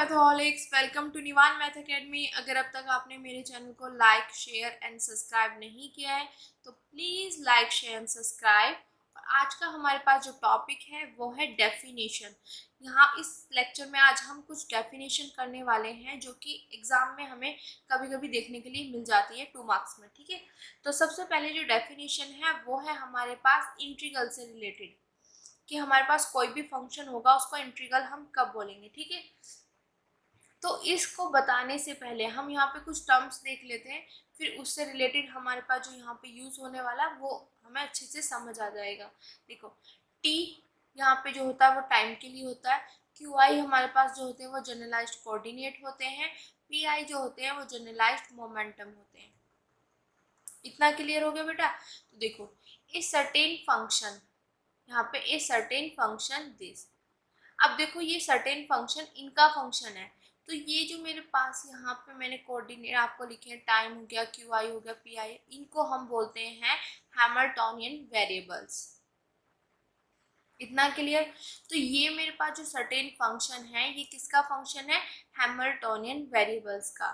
मैथोहॉलिक्स, welcome to निवान math academy. अगर अब तक आपने मेरे चैनल को लाइक, शेयर एंड सब्सक्राइब नहीं किया है तो please like, share and subscribe. और आज का हमारे पास जो टॉपिक है वो है डेफिनेशन। यहाँ इस लेक्चर में आज हम कुछ डेफिनेशन करने वाले हैं जो कि एग्ज़ाम में हमें कभी कभी देखने के लिए मिल जाती है 2 मार्क्स में। ठीक है, तो सबसे पहले जो डेफिनेशन है वो है हमारे पास इंटीग्रल से रिलेटेड, कि हमारे पास कोई भी फंक्शन होगा उसको इंटीग्रल हम कब बोलेंगे। ठीक है, तो इसको बताने से पहले हम यहाँ पे कुछ टर्म्स देख लेते हैं, फिर उससे रिलेटेड हमारे पास जो यहाँ पे यूज होने वाला है वो हमें अच्छे से समझ आ जाएगा। देखो, टी यहाँ पे जो होता है वो टाइम के लिए होता है, क्यू आई हमारे पास जो होते हैं वो जनरलाइज्ड कोऑर्डिनेट होते हैं, पी आई जो होते हैं वो जनरलाइज्ड मोमेंटम होते हैं। इतना क्लियर हो गया बेटा? तो देखो, ए सर्टेन फंक्शन, यहाँ पे ए सर्टेन फंक्शन दिस। अब देखो, ये सर्टेन फंक्शन इनका फंक्शन है, तो ये जो मेरे पास यहाँ पे मैंने कोऑर्डिनेट आपको लिखे हैं, टाइम हो गया, क्यू आई हो गया, पी आई, इनको हम बोलते हैं हैमिल्टोनियन वेरिएबल्स। इतना क्लियर? तो ये मेरे पास जो सर्टेन फंक्शन है ये किसका फंक्शन है? हैमिल्टोनियन वेरिएबल्स का।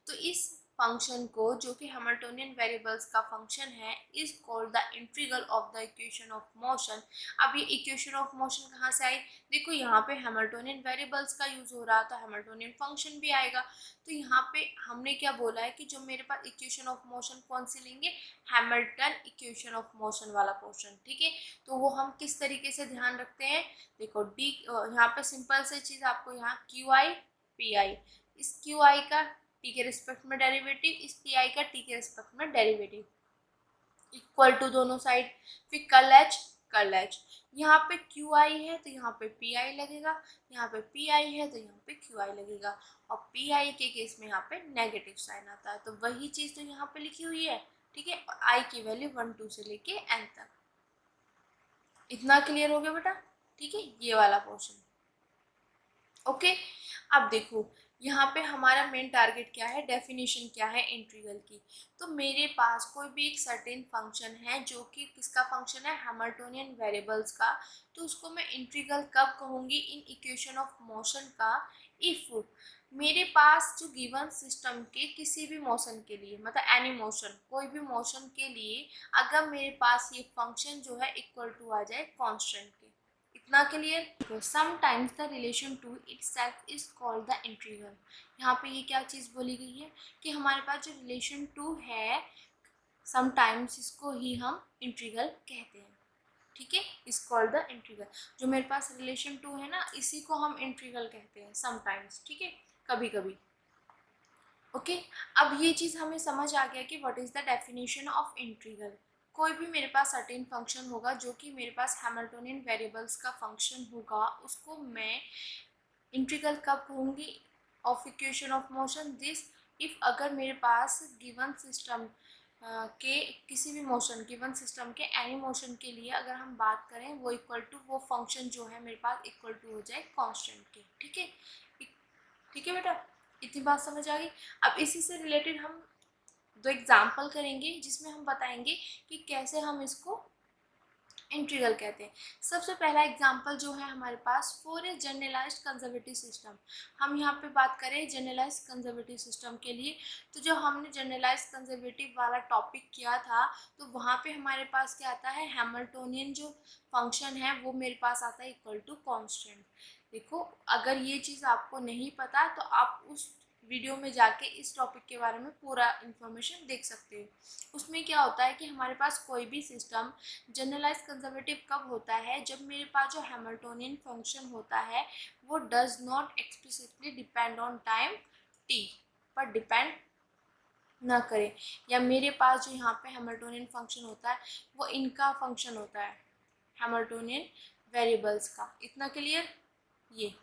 तो इस फंक्शन को, जो कि हैमिल्टोनियन वेरिएबल्स का फंक्शन है, is called the integral of the equation of motion. अब ये इक्वेशन ऑफ मोशन कहाँ से आई? देखो, यहाँ पे हैमिल्टोनियन वेरिएबल्स का यूज हो रहा था, हैमिल्टोनियन फंक्शन भी आएगा। तो यहाँ पे हमने क्या बोला है कि जो मेरे पास इक्वेशन ऑफ मोशन कौन सी लेंगे? हैमिल्टन इक्वेशन ऑफ मोशन वाला पोर्शन। ठीक है, तो वो हम किस तरीके से ध्यान रखते हैं? देखो, डी यहाँ पे सिंपल से चीज आपको, यहाँ क्यू आई पी आई, इस क्यू आई का टी के रिस्पेक्ट में डेरिवेटिव, इस पी आई का टी के रिस्पेक्ट में डेरिवेटिव, इक्वल टू दोनों साइड। फिर कल एच, यहाँ पे क्यू आई है तो यहाँ पे पी आई लगेगा, यहाँ पे पी आई है तो यहाँ पे क्यू आई लगेगा, और पी आई के केस में यहाँ पे नेगेटिव साइन आता है, तो वही चीज तो यहाँ पे लिखी हुई है। ठीक है, और आई की वैल्यू 1 2 से लेके एन तक। इतना क्लियर हो गया बेटा? ठीक है, ये वाला पोर्शन। ओके, अब देखो, यहाँ पे हमारा मेन टारगेट क्या है, डेफिनेशन क्या है इंटीग्रल की। तो मेरे पास कोई भी एक सर्टेन फंक्शन है जो कि किसका फंक्शन है? हैमिल्टोनियन वेरिएबल्स का। तो उसको मैं इंटीग्रल कब कहूँगी? इन इक्वेशन ऑफ मोशन का, इफ मेरे पास जो गिवन सिस्टम के किसी भी मोशन के लिए, मतलब एनी मोशन, कोई भी मोशन के लिए अगर मेरे पास ये फंक्शन जो है इक्वल टू आ जाए कांस्टेंट के। इतना clear? Sometimes the relation to itself is called the integral. यहाँ पे ये क्या चीज़ बोली गई है कि हमारे पास जो रिलेशन टू है, समटाइम्स इसको ही हम इंटीग्रल कहते हैं। ठीक है, इज कॉल्ड द इंटीग्रल। जो मेरे पास रिलेशन टू है ना, इसी को हम इंटीग्रल कहते हैं समटाइम्स। ठीक है, कभी कभी। ओके, अब ये चीज़ हमें समझ आ गया कि what is the definition of integral. कोई भी मेरे पास सर्टेन फंक्शन होगा जो कि मेरे पास हैमिल्टोनियन वेरिएबल्स का फंक्शन होगा, उसको मैं इंटीग्रल कब कहूँगी? Of equation of motion this, if अगर मेरे पास गिवन सिस्टम के किसी भी मोशन, गिवन सिस्टम के एनी मोशन के लिए अगर हम बात करें, वो इक्वल टू, वो फंक्शन जो है मेरे पास इक्वल टू हो जाए कांस्टेंट के। ठीक है, ठीक है बेटा, इतनी बात समझ आ गई? अब इसी से रिलेटेड हम 2 एग्जाम्पल करेंगे जिसमें हम बताएंगे कि कैसे हम इसको इंटीग्रल कहते हैं। सबसे पहला एग्जाम्पल जो है हमारे पास, for a generalized conservative system. हम यहाँ पे बात करें जनरलाइज्ड कंजर्वेटिव सिस्टम के लिए, तो जो हमने जनरलाइज्ड कंजर्वेटिव वाला टॉपिक किया था, तो वहाँ पे हमारे पास क्या आता है? हैमिल्टोनियन जो फंक्शन है वो मेरे पास आता है इक्वल टू कांस्टेंट। देखो, अगर ये चीज़ आपको नहीं पता तो आप उस वीडियो में जाके इस टॉपिक के बारे में पूरा इन्फॉर्मेशन देख सकते हो। उसमें क्या होता है कि हमारे पास कोई भी सिस्टम जनरलाइज कंजर्वेटिव कब होता है? जब मेरे पास जो हैमिल्टोनियन फंक्शन होता है वो does not explicitly depend on time T, पर डिपेंड ना करे, या मेरे पास जो यहाँ पे हैमिल्टोनियन फंक्शन होता है वो इनका फंक्शन होता है, हैमिल्टोनियन वेरिएबल्स का। इतना क्लियर? ये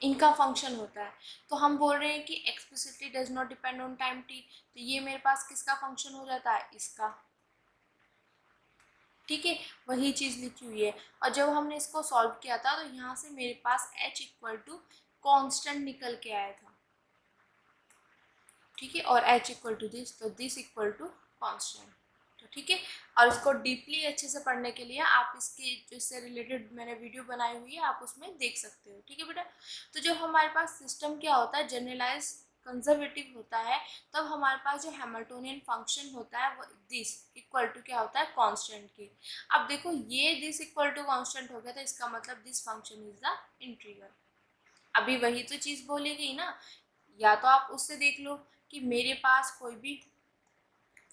इनका फंक्शन होता है, तो हम बोल रहे हैं कि explicitly does not depend on time T, तो ये मेरे पास किसका फंक्शन हो जाता है? इसका। ठीक है, वही चीज़ लिखी हुई है। और जब हमने इसको सॉल्व किया था तो यहाँ से मेरे पास h इक्वल टू कॉन्स्टेंट निकल के आया था। ठीक है, और h इक्वल टू दिस, तो दिस इक्वल टू कॉन्स्टेंट। तो ठीक है। और इसको डीपली अच्छे से पढ़ने के लिए आप इसकी जो इससे रिलेटेड मैंने वीडियो बनाई हुई है आप उसमें देख सकते हो। ठीक है बेटा। तो जब हमारे पास सिस्टम क्या होता है, जनरलाइज कंजर्वेटिव होता है, तब हमारे पास जो हैमिल्टोनियन फंक्शन होता है वो दिस इक्वल टू क्या होता है, कांस्टेंट के। अब देखो ये दिस इक्वल टू कांस्टेंट हो गया, तो इसका मतलब this function is the integral. अभी वही तो चीज़ बोली गई ना, या तो आप उससे देख लो कि मेरे पास कोई भी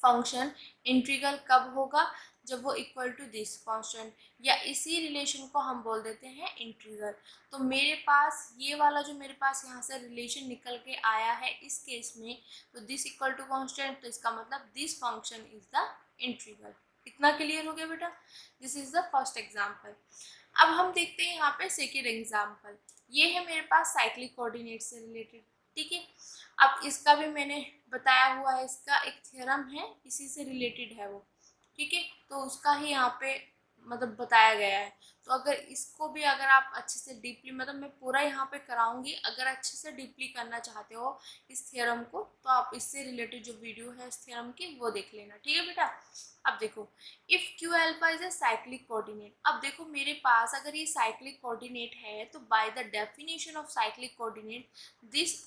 फंक्शन इंटीग्रल कब होगा, जब वो इक्वल टू दिस कांस्टेंट, या इसी रिलेशन को हम बोल देते हैं इंटीग्रल। तो मेरे पास ये वाला जो मेरे पास यहाँ से रिलेशन निकल के आया है इस केस में, तो दिस इक्वल टू कांस्टेंट, तो इसका मतलब this function is the integral. इतना क्लियर हो गया बेटा। This is the first example. अब हम देखते हैं यहाँ पे सेकेंड एग्जाम्पल। ये है मेरे पास साइक्लिक कोऑर्डिनेट से रिलेटेड। ठीक है। अब इसका भी मैंने बताया हुआ है, इसका एक थ्योरम है, इसी से रिलेटेड है वो। ठीक है। तो उसका ही यहाँ पे मतलब बताया गया है। तो अगर इसको भी अगर आप अच्छे से डीपली, मतलब मैं पूरा यहाँ पे कराऊंगी, अगर अच्छे से डीपली करना चाहते हो इस थ्योरम को, तो आप इससे रिलेटेड जो वीडियो है इस थ्योरम की वो देख लेना। ठीक है बेटा। अब देखो, if Q alpha is a cyclic coordinate. अब देखो मेरे पास अगर ये साइक्लिक कोऑर्डिनेट है, तो by the definition of cyclic coordinate this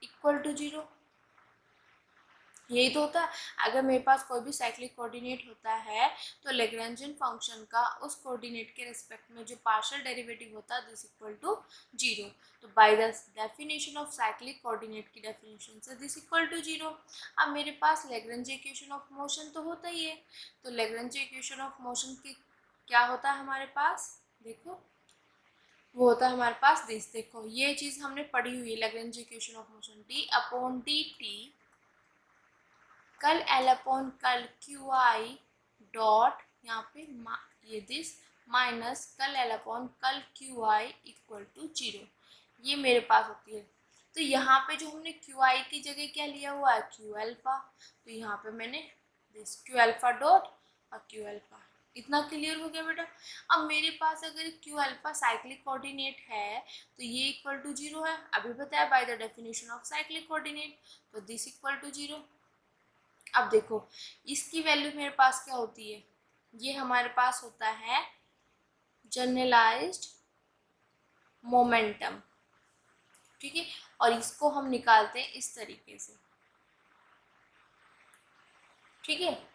equal to zero. यही तो होता है। अगर मेरे पास कोई भी साइक्लिक कोऑर्डिनेट होता है, तो लैग्रेंजियन फंक्शन का उस कोऑर्डिनेट के रिस्पेक्ट में जो पार्शियल डेरिवेटिव होता है दिस इक्वल टू जीरो। तो by the definition of cyclic coordinate की डेफिनेशन से दिस इक्वल टू जीरो। अब मेरे पास लैग्रेंज इक्वेशन ऑफ मोशन तो होता ही है। तो लैग्रेंज इक्वेशन ऑफ मोशन की क्या होता है हमारे पास, देखो वो होता है हमारे पास दिस। देखो ये चीज़ हमने पढ़ी हुई है, Lagrange equation of motion d upon d t कल एल अपॉन कल क्यू आई डॉट यहाँ पे ये दिस माइनस कल एल अपॉन कल q i equal to zero. ये मेरे पास होती है। तो यहाँ पे जो हमने क्यू आई की जगह क्या लिया हुआ है, क्यू अल्फा। तो यहाँ पे मैंने दिस क्यू अल्फा डॉट और क्यू अल्फा। इतना क्लियर हो गया बेटा। अब मेरे पास अगर क्यू अल्फा साइक्लिक कोऑर्डिनेट है, तो ये इक्वल टू जीरो है, अभी बताया bye the definition of cyclic coordinate. तो दिस इक्वल टू जीरो। अब देखो इसकी वैल्यू मेरे पास क्या होती है, ये हमारे पास होता है जनरलाइज्ड मोमेंटम। ठीक है। और इसको हम निकालते हैं इस तरीके से। ठीक है।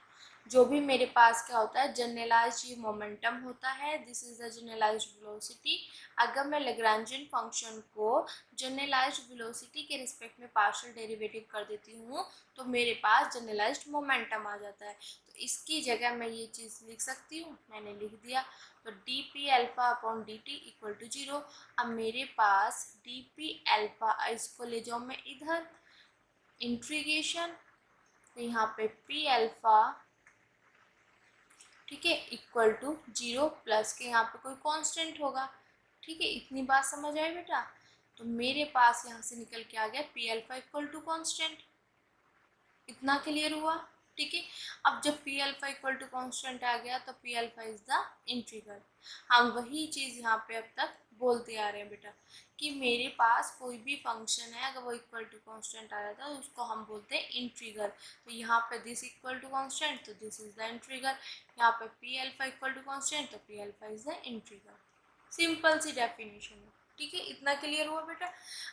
जो भी मेरे पास क्या होता है, जनरलाइज्ड ये मोमेंटम होता है, this is the generalised velocity. अगर मैं लैग्रेंजियन फंक्शन को जनरलाइज्ड वेलोसिटी के रिस्पेक्ट में पार्शियल डेरिवेटिव कर देती हूँ, तो मेरे पास जनरलाइज्ड मोमेंटम आ जाता है। तो इसकी जगह मैं ये चीज़ लिख सकती हूँ, मैंने लिख दिया। तो d p alpha upon d t equal to zero. अब मेरे पास डी पी एल्फा, इसको ले जाऊँ मैं इधर, इंट्रीगेशन, तो यहाँ पे पी अल्फा, ठीक है, इक्वल टू जीरो प्लस के यहाँ पे कोई कांस्टेंट होगा। ठीक है। इतनी बात समझ आई बेटा। तो मेरे पास यहाँ से निकल के आ गया P alpha equal to constant. इतना क्लियर हुआ। ठीक है। अब जब P alpha equal to constant आ गया, तो P alpha is the integral. हम वही चीज़ यहाँ पे अब तक बोलते आ रहे हैं बेटा, कि मेरे पास कोई भी फंक्शन है अगर वो इक्वल टू कांस्टेंट आ जाता है तो उसको हम बोलते हैं इंटीग्रल। तो यहाँ पे दिस इक्वल टू कांस्टेंट, तो दिस इज द इंटीग्रल। यहाँ पे P alpha equal to constant, तो P alpha is the integral. Simple सी डेफिनेशन है। ठीक है। इतना क्लियर हुआ बेटा।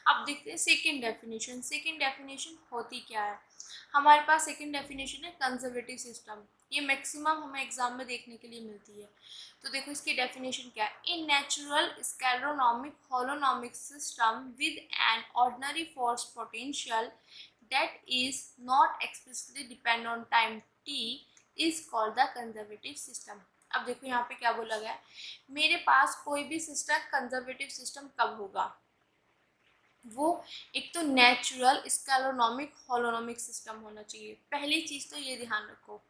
अब देखते हैं सेकेंड डेफिनेशन। सेकेंड डेफिनेशन होती क्या है, हमारे पास सेकेंड डेफिनेशन है कंजर्वेटिव सिस्टम। ये मैक्सिमम हमें एग्जाम में देखने के लिए मिलती है। तो देखो इसकी डेफिनेशन क्या है, in natural scleronomic holonomic system with an ordinary force potential that is not explicitly depend on time T is called the conservative system. अब देखो यहाँ पे क्या बोला गया है, मेरे पास कोई भी सिस्टम कंजर्वेटिव सिस्टम कब होगा, वो एक तो नेचुरल स्कैलोनॉमिक होलोनॉमिक सिस्टम होना चाहिए। पहली चीज तो ये ध्यान रखो।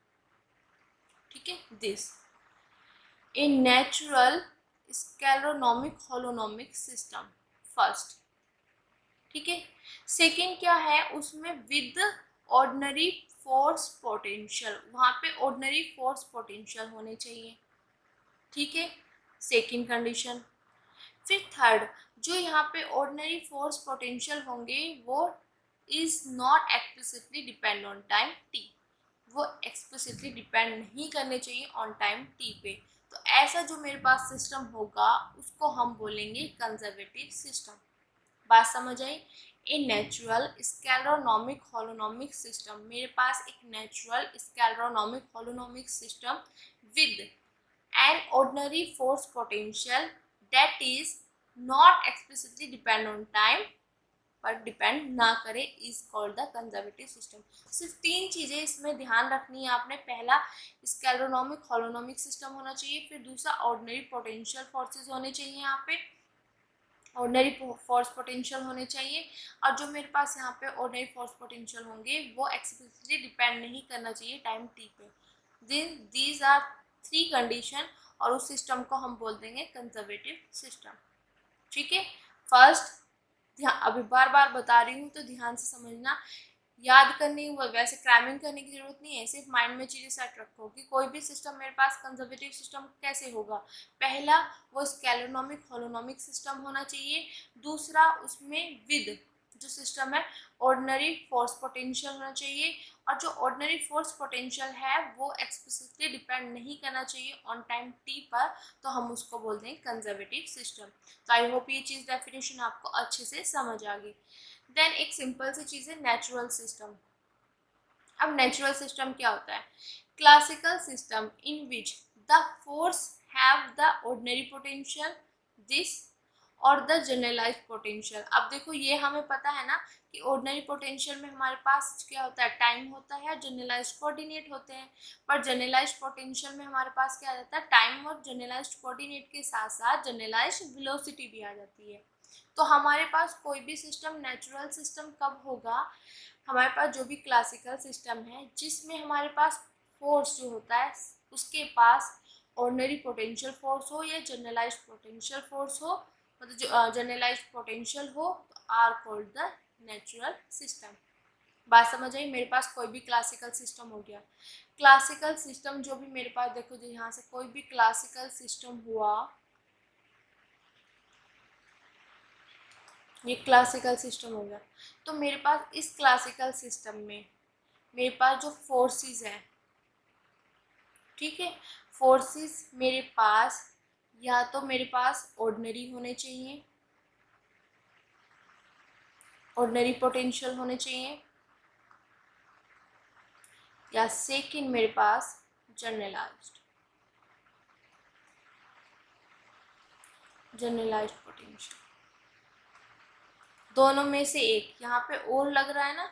ठीक है। This a natural scleronomic holonomic system first. ठीक है। सेकेंड क्या है, उसमें विद ऑर्डिनरी फोर्स पोटेंशियल, वहाँ पे ऑर्डिनरी फोर्स पोटेंशियल होने चाहिए। ठीक है। Second condition. फिर थर्ड, जो यहाँ पे ऑर्डिनरी फोर्स पोटेंशियल होंगे वो is not explicitly depend on time T, वो एक्सप्लिसिटली डिपेंड नहीं करने चाहिए ऑन टाइम टी पे। तो ऐसा जो मेरे पास सिस्टम होगा उसको हम बोलेंगे कंजर्वेटिव सिस्टम। बात समझ आई? A natural scleronomic holonomic system, मेरे पास एक natural scleronomic holonomic system with an ordinary force potential that is not explicitly depend on time पर डिपेंड ना करे is called the conservative system. सिर्फ 3 चीज़ें इसमें ध्यान रखनी है आपने। पहला, स्कैलरोनॉमिक होलोनॉमिक सिस्टम होना चाहिए। फिर दूसरा, ऑर्डिनरी पोटेंशियल फोर्सेस होने चाहिए, यहाँ पे ऑर्डिनरी फोर्स पोटेंशियल होने चाहिए। और जो मेरे पास यहाँ पे ऑर्डिनरी फोर्स पोटेंशियल होंगे वो एक्सप्लिसिटली डिपेंड नहीं करना चाहिए टाइम टी पे। दीज आर 3 कंडीशन और उस सिस्टम को हम बोल देंगे कंजर्वेटिव सिस्टम। ठीक है। फर्स्ट, अभी बार बार बता रही हूँ तो ध्यान से समझना, याद करने वैसे क्रैमिंग करने की जरूरत नहीं है, सिर्फ माइंड में चीज़ें सेट रखो कि कोई भी सिस्टम मेरे पास कंजर्वेटिव सिस्टम कैसे होगा। पहला, वो स्कैलरोनॉमिक होलोनॉमिक सिस्टम होना चाहिए। दूसरा, उसमें विद जो सिस्टम है ऑर्डिनरी फोर्स पोटेंशियल होना चाहिए। और जो ऑर्डिनरी फोर्स पोटेंशियल है वो एक्सप्लिसिटली डिपेंड नहीं करना चाहिए ऑन टाइम टी पर, तो हम उसको बोलते हैं कंजर्वेटिव सिस्टम। तो आई होप ये चीज़ डेफिनेशन आपको अच्छे से समझ आ गई। देन एक सिंपल सी चीज़ है नेचुरल सिस्टम। अब नेचुरल सिस्टम क्या होता है? Classical system in which the force have the ordinary potential this और द जनरलाइज पोटेंशियल। अब देखो ये हमें पता है ना कि ऑर्डिनरी पोटेंशियल में हमारे पास क्या होता है, टाइम होता है, जनरलाइज कोऑर्डिनेट होते हैं। पर जनरलाइज पोटेंशियल में हमारे पास क्या आ जाता है, टाइम और जनरलाइज कोऑर्डिनेट के साथ साथ जनरलाइज वेलोसिटी भी आ जाती है। तो हमारे पास कोई भी सिस्टम नेचुरल सिस्टम कब होगा, हमारे पास जो भी क्लासिकल सिस्टम है जिसमें हमारे पास फोर्स जो होता है उसके पास ऑर्डिनरी पोटेंशियल फोर्स हो या जनरलाइज पोटेंशियल फोर्स हो, मतलब जो जनरलाइज पोटेंशियल हो, तो are called the natural system. बात समझ आई? मेरे पास कोई भी क्लासिकल सिस्टम हो गया। क्लासिकल सिस्टम जो भी मेरे पास, देखो जो यहाँ से कोई भी क्लासिकल सिस्टम हुआ, ये क्लासिकल सिस्टम हो गया। तो मेरे पास इस क्लासिकल सिस्टम में मेरे पास जो फोर्सेस है, ठीक है, फोर्सेस मेरे पास या तो मेरे पास ऑर्डिनरी होने चाहिए, ऑर्डिनरी पोटेंशियल होने चाहिए, या सेकंड मेरे पास जनरलाइज्ड पोटेंशियल। दोनों में से एक यहाँ पे और लग रहा है ना,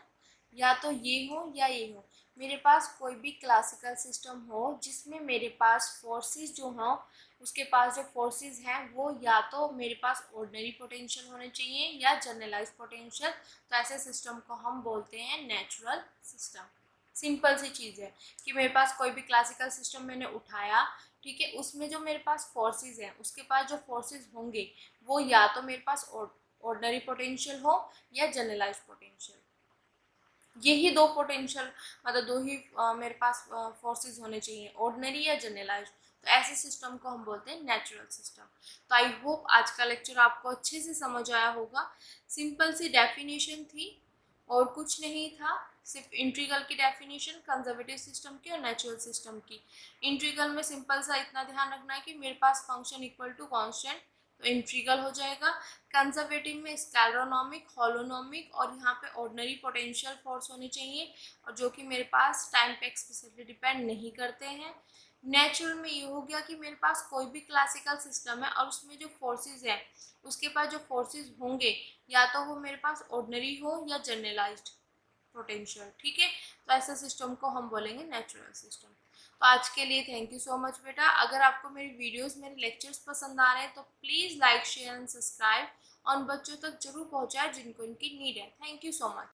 या तो ये हो या ये हो। मेरे पास कोई भी क्लासिकल सिस्टम हो जिसमें मेरे पास फोर्सेस जो हों, उसके पास जो फोर्सेस हैं वो या तो मेरे पास ऑर्डिनरी पोटेंशियल होने चाहिए या जनरलाइज पोटेंशियल, तो ऐसे सिस्टम को हम बोलते हैं नेचुरल सिस्टम। सिंपल सी चीज़ है कि मेरे पास कोई भी क्लासिकल सिस्टम मैंने उठाया, ठीक है, उसमें जो मेरे पास फोर्सेस हैं उसके पास जो फोर्सेस होंगे वो या तो मेरे पास ऑर्डिनरी पोटेंशियल हो या जनरलाइज पोटेंशियल। यही 2 पोटेंशियल, मतलब 2 ही मेरे पास फोर्सेस होने चाहिए, ऑर्डिनरी या जनरलाइज। तो ऐसे सिस्टम को हम बोलते हैं नेचुरल सिस्टम। तो आई होप आज का लेक्चर आपको अच्छे से समझ आया होगा। सिंपल सी डेफिनेशन थी और कुछ नहीं था, सिर्फ इंट्रीगल की डेफिनेशन कंजर्वेटिव सिस्टम की और नेचुरल सिस्टम की। इंट्रीगल में सिंपल सा इतना ध्यान रखना है कि मेरे पास फंक्शन इक्वल टू कांस्टेंट, तो इंट्रीगल हो जाएगा। कंजर्वेटिव में स्कैलरोनॉमिक, होलोनॉमिक और यहाँ पे ऑर्डिनरी पोटेंशियल फोर्स होने चाहिए और जो कि मेरे पास टाइम पे एक्सप्लिसिटली डिपेंड नहीं करते हैं। नेचुरल में ये हो गया कि मेरे पास कोई भी क्लासिकल सिस्टम है और उसमें जो फोर्सेस है उसके पास जो फोर्सेस होंगे या तो वो मेरे पास ऑर्डिनरी हो या जनरलाइज्ड पोटेंशियल, ठीक है। तो ऐसे सिस्टम को हम बोलेंगे नेचुरल सिस्टम। तो आज के लिए थैंक यू सो मच बेटा। अगर आपको मेरी वीडियोस, मेरे लेक्चर्स पसंद आ रहे हैं तो please like, share and subscribe और बच्चों तक जरूर पहुंचाएं जिनको इनकी नीड है। Thank you so much.